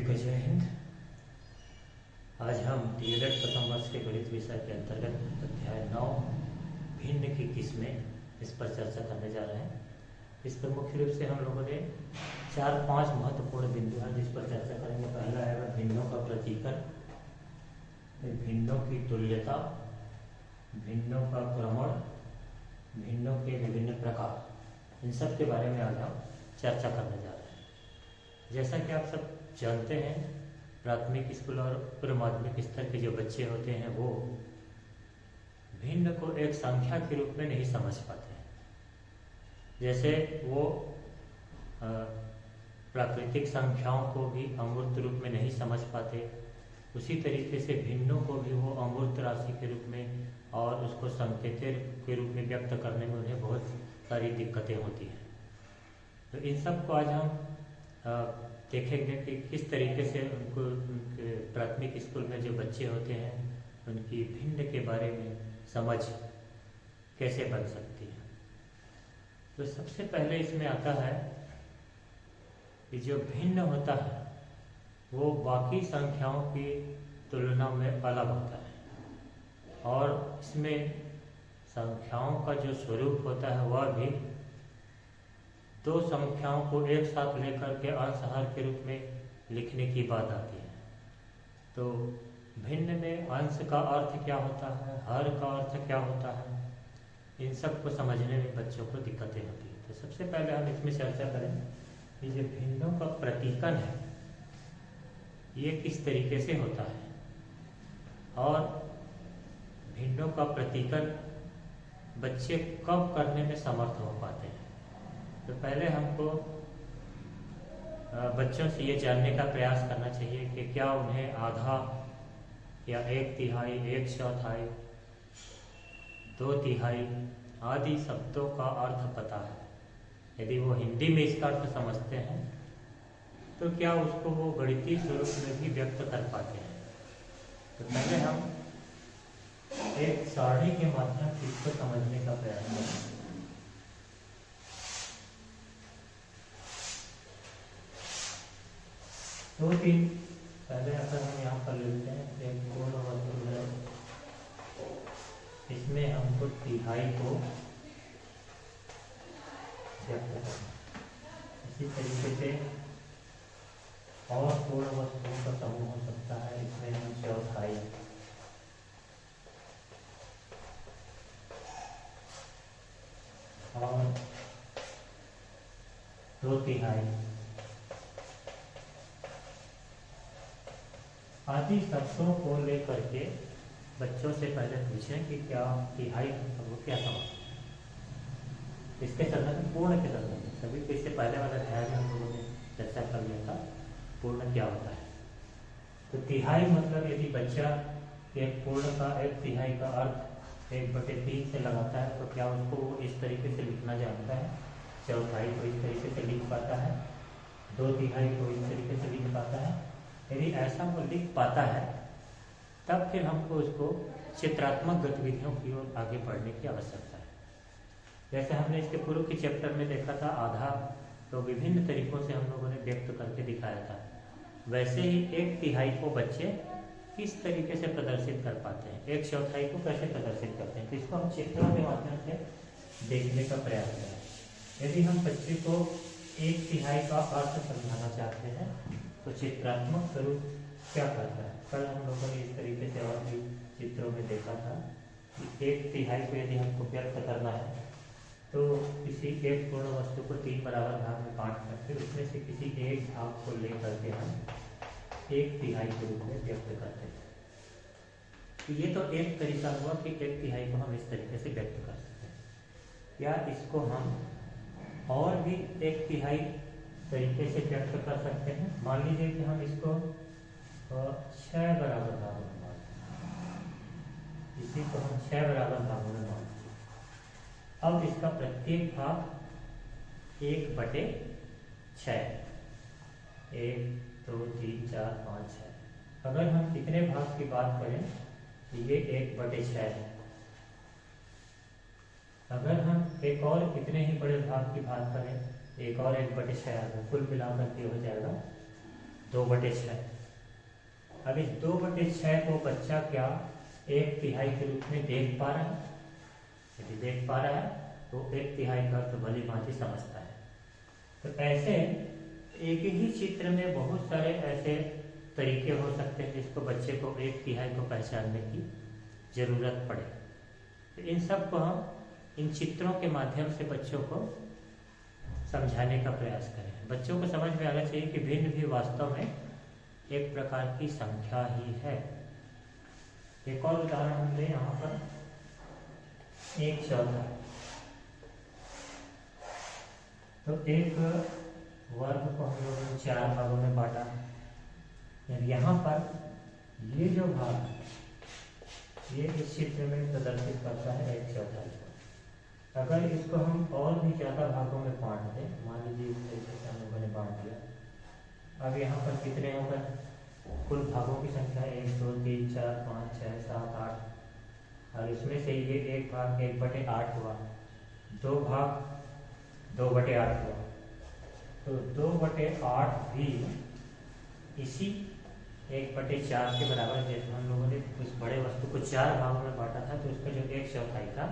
को जय हिंद। आज हम डीएलएड प्रथम वर्ष के गणित विषय के अंतर्गत अध्याय 9 भिन्न की किस्में इस पर चर्चा करने जा रहे हैं। इस पर मुख्य रूप से हम लोगों ने 4-5 महत्वपूर्ण बिंदु हैं जिस पर चर्चा करेंगे। पहला है भिन्नों का प्रतीकन, भिन्नों की तुल्यता, भिन्नों का क्रमण, भिन्नों के विभिन्न प्रकार। इन सब के बारे में आज हम चर्चा करने जा रहे हैं। जैसा कि आप सब जानते हैं, प्राथमिक स्कूल और पूर्व माध्यमिक स्तर के जो बच्चे होते हैं वो भिन्न को एक संख्या के रूप में नहीं समझ पाते हैं। जैसे वो प्राकृतिक संख्याओं को भी अमूर्त रूप में नहीं समझ पाते, उसी तरीके से भिन्नों को भी वो अमूर्त राशि के रूप में और उसको संकेत के रूप में व्यक्त करने में उन्हें बहुत सारी दिक्कतें होती हैं। तो इन सब को आज हम देखेंगे कि किस तरीके से उनको प्राथमिक स्कूल में जो बच्चे होते हैं उनकी भिन्न के बारे में समझ कैसे बन सकती है। तो सबसे पहले इसमें आता है कि जो भिन्न होता है वो बाकी संख्याओं की तुलना में अलग होता है और इसमें संख्याओं का जो स्वरूप होता है वह भी दो संख्याओं को एक साथ लेकर के अंशहर के रूप में लिखने की बात आती है। तो भिन्न में अंश का अर्थ क्या होता है, हर का अर्थ क्या होता है, इन सब को समझने में बच्चों को दिक्कतें होती है। तो सबसे पहले हम इसमें चर्चा करें कि जो भिन्नों का प्रतीकन है ये किस तरीके से होता है और भिन्नों का प्रतीकन बच्चे कब करने में समर्थ हो पाते हैं। तो पहले हमको बच्चों से ये जानने का प्रयास करना चाहिए कि क्या उन्हें आधा या 1/3, 1/4, 2/3 आदि शब्दों का अर्थ पता है। यदि वो हिंदी में इसका अर्थ समझते हैं तो क्या उसको वो गणितीय स्वरूप में भी व्यक्त कर पाते हैं। तो पहले हम एक सारणी के माध्यम से इसको समझने का प्रयास करें। दो तीन पहले अगर हम यहाँ पर लेते हैं एक पूर्ण वर्तुल है, इसमें हमको तिहाई को व्यक्त करना। इसी तरीके से और पूर्ण वस्तुओं का समूह हो सकता है, इसमें हम चौथाई, और 2/3 आदि शब्दों को लेकर के बच्चों से पहले पूछें कि क्या तिहाई वो क्या समझते हैं। इसके संदर्भ में पूर्ण के संदर्भ में सभी को इससे पहले वाला अध्याय में हम लोगों ने चर्चा कर लिया था पूर्ण क्या होता है। तो तिहाई मतलब यदि बच्चा एक पूर्ण का 1/3 का अर्थ 1/3 से लगाता है तो क्या उसको वो इस तरीके से लिखना जानता है, चौथाई को इस तरीके से लिख पाता है, 2/3 को इस तरीके से लिख पाता है। यदि ऐसा वो लिख पाता है तब फिर हमको उसको चित्रात्मक गतिविधियों की ओर आगे बढ़ने की आवश्यकता है। जैसे हमने इसके पूर्व के चैप्टर में देखा था आधा, तो विभिन्न तरीकों से हम लोगों ने व्यक्त करके दिखाया था। वैसे ही 1/3 को बच्चे किस तरीके से प्रदर्शित कर पाते हैं, 1/4 को कैसे प्रदर्शित करते हैं, तो इसको हम चित्रों के माध्यम से देखने का प्रयास करें। यदि हम बच्चे को 1/3 का अर्थ समझाना चाहते हैं तो चित्रात्मक स्वरूप क्या करता है। कल हम लोगों ने इस तरीके से और भी चित्रों में देखा था कि 1/3 को यदि हमको व्यक्त करना है तो किसी एक पूर्ण वस्तु को 3 बराबर भाग में बांट करके उसमें से किसी एक भाग को लेकर के हम 1/3 के रूप में व्यक्त करते हैं। तो ये तो एक तरीका हुआ कि 1/3 को हम इस तरीके से व्यक्त कर सकते हैं। या इसको हम और भी 1/3 तरीके से व्यक्त कर सकते हैं। मान लीजिए कि हम इसको 6 बराबर भागों में बांटते हैं, इसी को हम 6 बराबर भागों में बांटते हैं। अब इसका प्रत्येक भाग 1/6, 1, 2, 3, 4, 5, 6। अगर हम इतने भाग की बात करें तो ये 1/6 है। अगर हम एक और इतने ही बड़े भाग की बात करें, एक और 1/6 आ गया, कुल मिलाकर के हो जाएगा 2/6। अब इस 2/6 को बच्चा क्या 1/3 के रूप में देख पा रहा है? यदि देख पा रहा है तो 1/3 का तो भली भांति समझता है। तो ऐसे एक ही चित्र में बहुत सारे ऐसे तरीके हो सकते हैं जिसको बच्चे को 1/3 को पहचानने की जरूरत पड़े। तो इन सब को हम इन चित्रों के माध्यम से बच्चों को समझाने का प्रयास करें। बच्चों को समझ में आना चाहिए कि भिन्न भी वास्तव में एक प्रकार की संख्या ही है। एक और उदाहरण हम लें यहाँ पर 1/4। तो एक वर्ग को हम लोगों ने 4 भागों में बांटा। यहाँ पर ये जो भाग ये इस चित्र में प्रदर्शित करता है 1/4। अगर इसको हम और भी ज़्यादा भागों में बांट दें, मान लीजिए इस तरीके से हम लोगों ने बांट दिया। अब यहाँ पर कितने हो गए? कुल भागों की संख्या 1 2 3 4 5 6 7 8 और इसमें से ये एक भाग 1/8 हुआ, 2 भाग 2/8 हुआ। तो 2/8 भी इसी 1/4 के बराबर। जैसे हम लोगों ने उस बड़े वस्तु को 4 भागों में बांटा था तो उसका जो 1/4 था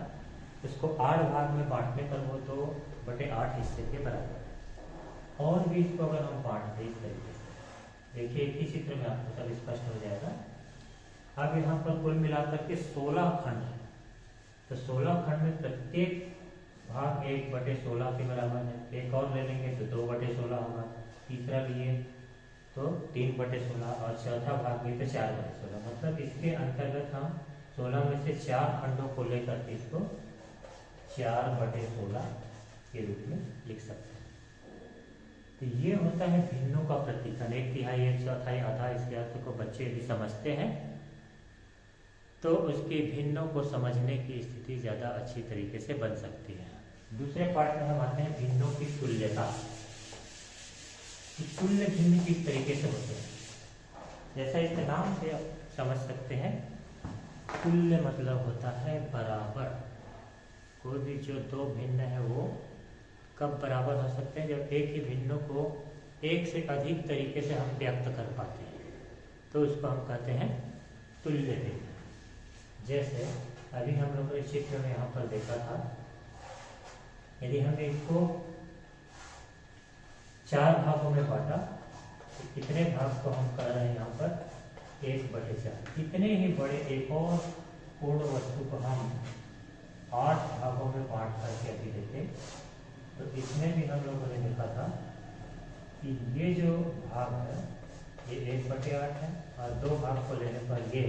उसको 8 भाग में बांटने पर वो 2/8 हिस्से के बराबर है। और भी इसको अगर हम बांट दें इस तरीके से, देखिए एक ही चित्र में आपको सब स्पष्ट हो जाएगा। अब यहाँ पर कुल मिलाकर के 16 खंड है। तो 16 खंड में प्रत्येक भाग 1/16 के बराबर है। एक और ले लेंगे तो 2/16 होगा, तीसरा लिए तो 3/16 और चौथा भाग लिए तो 4/16। मतलब इसके अंतर्गत हम 16 में से 4 खंडों को लेकर के इसको 4/16 के रूप में लिख सकते हैं। तो ये होता है भिन्नों का प्रतीकन। 1/3 1/4 आधा, इसके अर्थ को बच्चे भी समझते हैं तो उसके भिन्नों को समझने की स्थिति ज़्यादा अच्छी तरीके से बन सकती है। दूसरे पार्ट में हम आते हैं भिन्नों की तुल्यता। तुल्य भिन्न किस तरीके से होते हैं? जैसा इसके नाम से आप समझ सकते हैं, तुल्य मतलब होता है बराबर। कोई भी जो 2 भिन्न है वो कब बराबर हो सकते हैं? जब एक ही भिन्नों को एक से अधिक तरीके से हम व्यक्त कर पाते हैं तो उसको हम कहते हैं तुल्य भिन्न। जैसे अभी हम लोगों ने चित्र में यहाँ पर देखा था, यदि हमने इसको 4 भागों में बांटा तो कितने भाग को हम कर रहे हैं यहाँ पर 1/4। इतने ही बड़े एक और पूर्ण वस्तु को हम 8 भागों में बांट करके अभी देखें तो इसमें भी हम लोगों ने देखा था कि ये जो भाग है ये 1/8 है और 2 भाग को लेने पर ये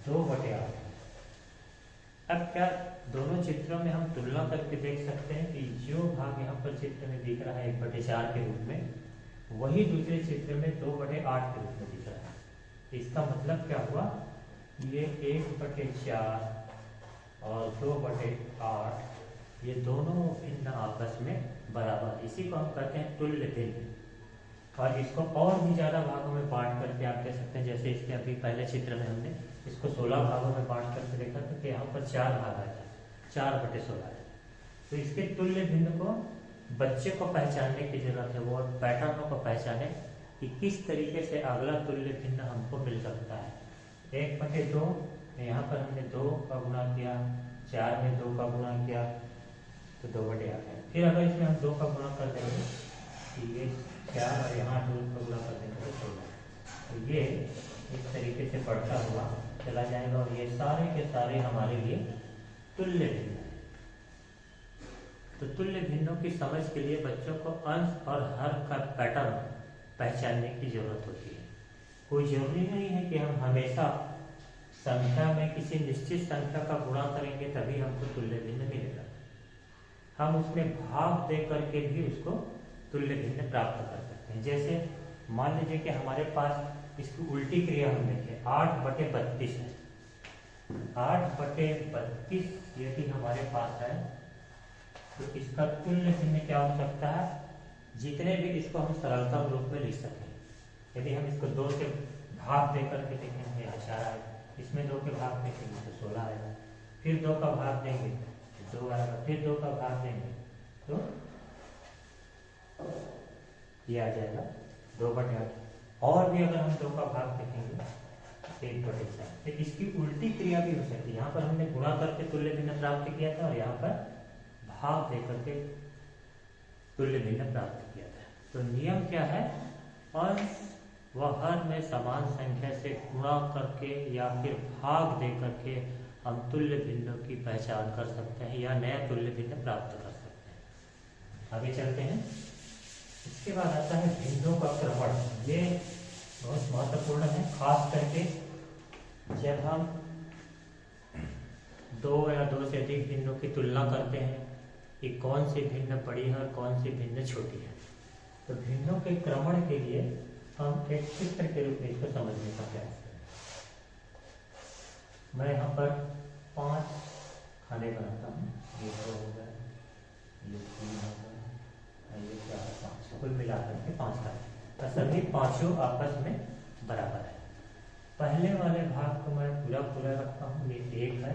2/8 है। अब क्या दोनों चित्रों में हम तुलना करके देख सकते हैं कि जो भाग यहाँ पर चित्र में दिख रहा है 1/4 के रूप में, वही दूसरे चित्र में 2/8 के रूप में दिख रहा है। इसका मतलब क्या हुआ? ये 1/4 और 2/8 ये दोनों भिन्न आपस में बराबर, इसी को हम कहते हैं तुल्य भिन्न। और इसको और भी ज़्यादा भागों में बांट करके आप कह सकते हैं, जैसे इसके अभी पहले चित्र में हमने इसको 16 भागों में बांट करके देखा था कि यहाँ पर 4 भाग आए थे, 4/16 है। तो इसके तुल्य भिन्न को बच्चे को पहचानने की जरूरत है। वो पैटर्नों को पहचाने कि किस तरीके से अगला तुल्य भिन्न हमको मिल सकता है। 1/2 यहाँ पर हमने 2 का गुणा किया, 4 में 2 का गुणा किया तो 2/8 है। फिर अगर इसमें हम 2 का गुणा कर देंगे तो ये 4 और यहाँ 2 का गुणा कर देंगे तो 16। तो ये इस तरीके से बढ़ता हुआ चला जाएगा और ये सारे के सारे हमारे लिए तुल्य भिन्न है। तो तुल्य भिन्नों की समझ के लिए बच्चों को अंश और हर का पैटर्न पहचानने की जरूरत होती है। कोई जरूरी नहीं है कि हम हमेशा संख्या में किसी निश्चित संख्या का गुणा करेंगे तभी हमको तुल्य भिन्न मिलेगा। हम उसमें भाग दे करके भी उसको तुल्य भिन्न प्राप्त कर सकते हैं। जैसे मान लीजिए कि हमारे पास इसकी उल्टी क्रिया हम देखें, 8/32 है। 8/32 यदि हमारे पास है तो इसका तुल्य भिन्न क्या हो सकता है? जितने भी इसको हम सरलतम रूप में लिख सकें। यदि हम इसको 2 से भाग दे करके देखेंगे 4 आएगा, इसमें 2 के भाग देखेंगे तो 16 आएगा, फिर 2 का भाग देंगे तो 2 आएगा, फिर 2 का भाग देंगे तो ये आ जाएगा 2/8। और भी अगर हम 2 का भाग देखेंगे 1/4। तो इसकी उल्टी क्रिया भी हो सकती है। यहाँ पर हमने गुणा करके तुल्य भिन्न प्राप्त किया था और यहाँ पर भाग दे करके तुल्य भिन्न प्राप्त किया था। तो नियम क्या है? अंश व हर में समान संख्या से गुणा करके या फिर भाग दे करके हम तुल्य भिन्नों की पहचान कर सकते हैं या नया तुल्य भिन्न प्राप्त कर सकते हैं। आगे चलते हैं। इसके बाद आता है भिन्नों का क्रमण। ये बहुत महत्वपूर्ण है, खास करके जब हम 2 या 2 से अधिक भिन्नों की तुलना करते हैं कि कौन सी भिन्न बड़ी है और कौन सी भिन्न छोटी है। तो भिन्नों के क्रमण के लिए हम एक चित्र के रूप में इसको समझने का प्रयास करें। मैं यहाँ पर 5 खाने बनाता हूँ। ये 2 हो गए, ये 3 हो गए, ये 4, 5, कुल मिलाकर के 5 खाने। तो सभी पांचों आपस में बराबर है। पहले वाले भाग को मैं पूरा रखता हूँ, ये 1 है।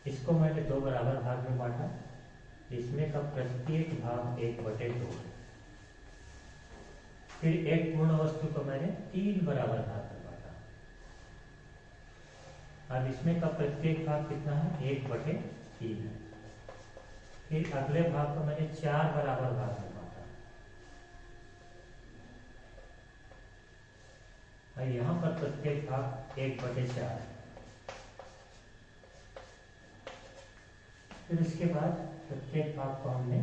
इसको मैंने 2 बराबर भाग में बांटा। इसमें का प्रत्येक भाग 1/2 है। फिर एक पूर्ण वस्तु को मैंने 3 बराबर भाग में बांटा। अब इसमें का प्रत्येक भाग कितना है? 1/3 है। फिर अगले भाग को मैंने 4 बराबर भाग में बांटा और यहाँ पर प्रत्येक भाग 1/4 है। फिर उसके बाद प्रत्येक भाग को हमने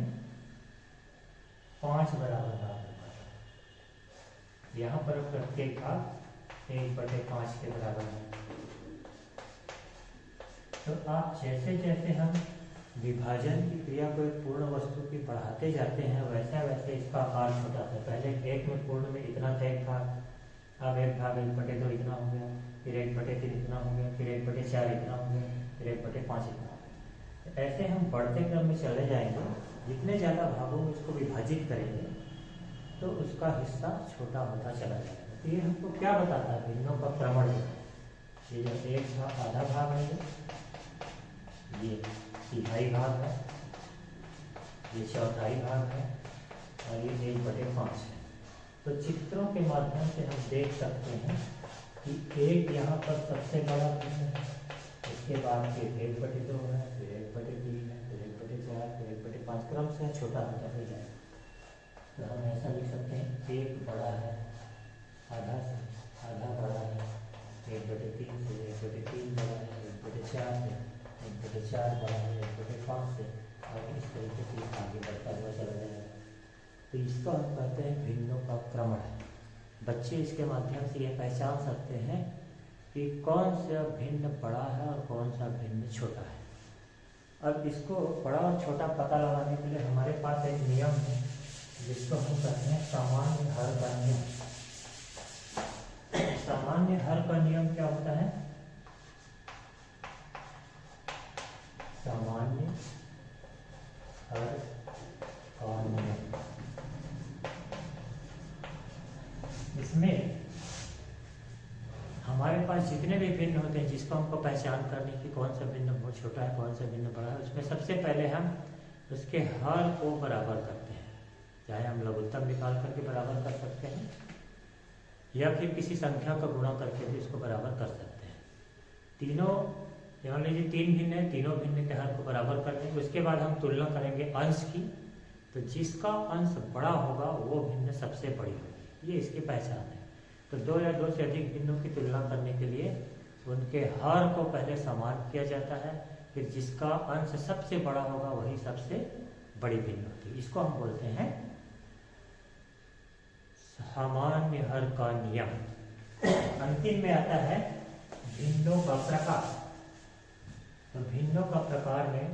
5 बराबर भाग में बांटा। यहाँ पर प्रत्येक भाग 1/5 के बराबर है। तो आप जैसे जैसे हम विभाजन की क्रिया को एक पूर्ण वस्तु की बढ़ाते जाते हैं वैसे वैसे इसका आकार छोटा होता है। पहले 1 में पूर्ण में इतना था एक भाग, अब एक भाग 1/2 इतना हो गया, फिर 1/3 इतना हो गया, फिर 1/4 इतना हो गया, फिर 1/5 इतना हो गया। ऐसे हम बढ़ते क्रम में चले जाएंगे। जितने ज़्यादा भागों में इसको विभाजित करेंगे तो उसका हिस्सा छोटा होता चला जाएगा। तो ये हमको क्या बताता है? भिन्नों का क्रमण। ये जो 1 भाग आधा भाग है, ये 3/4 भाग है, ये 1/4 भाग है और ये 1/5 है। तो चित्रों के माध्यम से हम देख सकते हैं कि 1 यहाँ पर सबसे बड़ा भिन्न है, इसके बाद फिर 1/2 है, फिर 1/3 है, फिर 1/4, फिर 1/5, क्रम से छोटा होता ही जाएगा। तो हम ऐसा लिख सकते हैं 1 बड़ा है, आधा से आधा बड़ा है, 1/3 से 1/3 बड़ा है, 1/4 से 1/4 बड़ा है, 1/5 से, और इस तरीके से आगे बढ़ता हुआ चला जाएगा। तो इसको हम कहते हैं भिन्नों का क्रमण। बच्चे इसके माध्यम से ये पहचान सकते हैं कि कौन सा भिन्न बड़ा है और कौन सा भिन्न छोटा है। अब इसको बड़ा और छोटा पता लगाने के लिए हमारे पास एक नियम है जिसको हम कहते हैं सामान्य हर का नियम। सामान्य हर का नियम क्या होता है? सामान्य हर का नियम, इसमें हमारे पास जितने भी भिन्न होते हैं जिसको हमको पहचान करने की कौन सा भिन्न बहुत छोटा है कौन सा भिन्न बड़ा है, उसमें सबसे पहले हम उसके हर को बराबर करते हैं। चाहे हम लघुत्तम निकाल करके बराबर कर सकते हैं या फिर किसी संख्या का गुणा करके भी इसको बराबर कर सकते हैं। तीनों, मान लीजिए 3 भिन्न है, तीनों भिन्न के हर को बराबर कर देंगे। उसके बाद हम तुलना करेंगे अंश की, तो जिसका अंश बड़ा होगा वो भिन्न सबसे बड़ी होगी। ये इसकी पहचान है। तो 2 या 2 से अधिक भिन्नों की तुलना करने के लिए उनके हर को पहले समान किया जाता है, फिर जिसका अंश सबसे बड़ा होगा वही सबसे बड़ी भिन्न होती है। इसको हम बोलते हैं सामान्य हर का नियम। अंतिम में आता है भिन्नों का प्रकार। तो भिन्नों का प्रकार में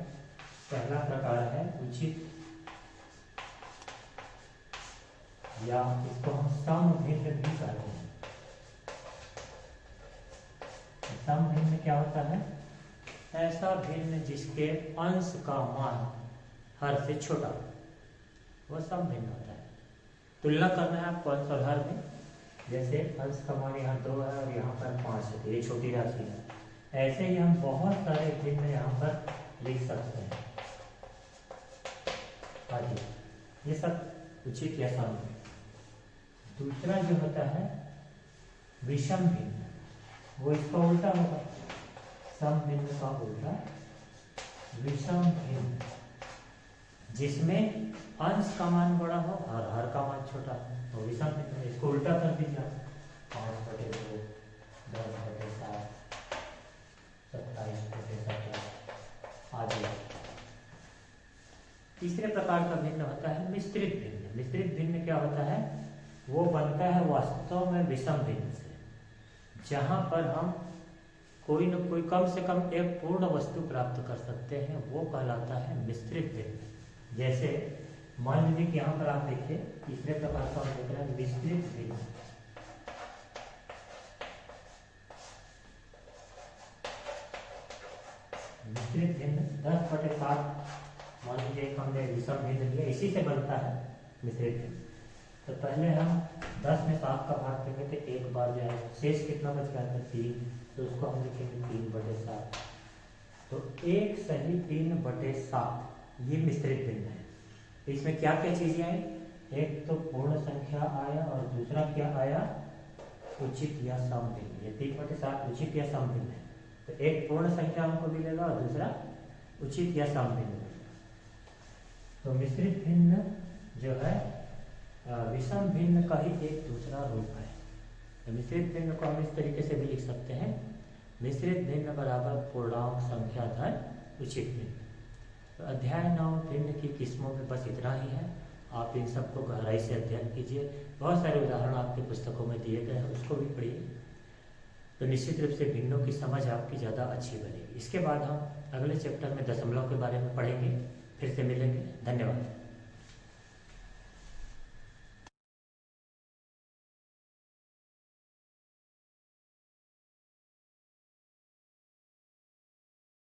पहला प्रकार है उचित, या इसको हम सम भिन्न भी कहते हैं। सम भिन्न क्या होता है? ऐसा भिन्न जिसके अंश का मान हर से छोटा, वह सम भिन्न होता है। तुलना करना है आपको अंश और हर में। जैसे अंश का मान यहाँ 2 है और यहाँ पर 5 है, तो ये छोटी राशि है। ऐसे ही हम बहुत सारे भिन्न यहाँ पर लिख सकते हैं। आगे ये सब उचित या सम। दूसरा जो होता है विषम भिन्न, वो इसका उल्टा होगा। सम भिन्न का उल्टा विषम भिन्न, जिसमें अंश का मान बड़ा हो और हर का मान छोटा हो, तो विषम भिन्न। इसको उल्टा कर दीजिए, 5/2, 10/7, 27/17 आदि। तीसरे प्रकार का भिन्न होता है मिश्रित भिन्न। मिश्रित भिन्न क्या होता है? वो बनता है वास्तव में विषम भिन्न से, जहां पर हम कोई न कोई कम से कम एक पूर्ण वस्तु प्राप्त कर सकते हैं, वो कहलाता है मिश्रित भिन्न। जैसे मान लीजिए कि यहाँ पर आप देखिए तीसरे प्रकार का हम देख रहे हैं मिश्रित भिन्न। मिश्रित भिन्न 10/7 मान लीजिए हमने विषम भिन्न लिया, इसी से बनता है मिश्रित भिन्न। तो पहले हम 10 में 7 का भाग देंगे तो एक बार जो है शेष कितना बच गया था 3, तो उसको हम लिखेंगे 3/7। तो 1 सही 3/7 ये मिश्रित भिन्न है। तो इसमें क्या क्या चीजें आई? एक तो पूर्ण संख्या आया और दूसरा क्या आया? उचित या सम भिन्न। ये 3/7 उचित या सम भिन्न है, तो एक पूर्ण संख्या हमको मिलेगा और दूसरा उचित या सम भिन्न मिलेगा। तो मिश्रित भिन्न जो है विषम भिन्न का ही एक दूसरा रूप है। तो मिश्रित भिन्न को हम इस तरीके से भी लिख सकते हैं, मिश्रित भिन्न बराबर पूर्णांक संख्या धन उचित भिन्न। तो अध्याय 9 भिन्न की किस्मों में बस इतना ही है। आप इन सबको गहराई से अध्ययन कीजिए, बहुत सारे उदाहरण आपके पुस्तकों में दिए गए हैं, उसको भी पढ़िए। तो निश्चित रूप से भिन्नों की समझ आपकी ज़्यादा अच्छी बनेगी। इसके बाद हम अगले चैप्टर में दशमलव के बारे में पढ़ेंगे। फिर से मिलेंगे। धन्यवाद।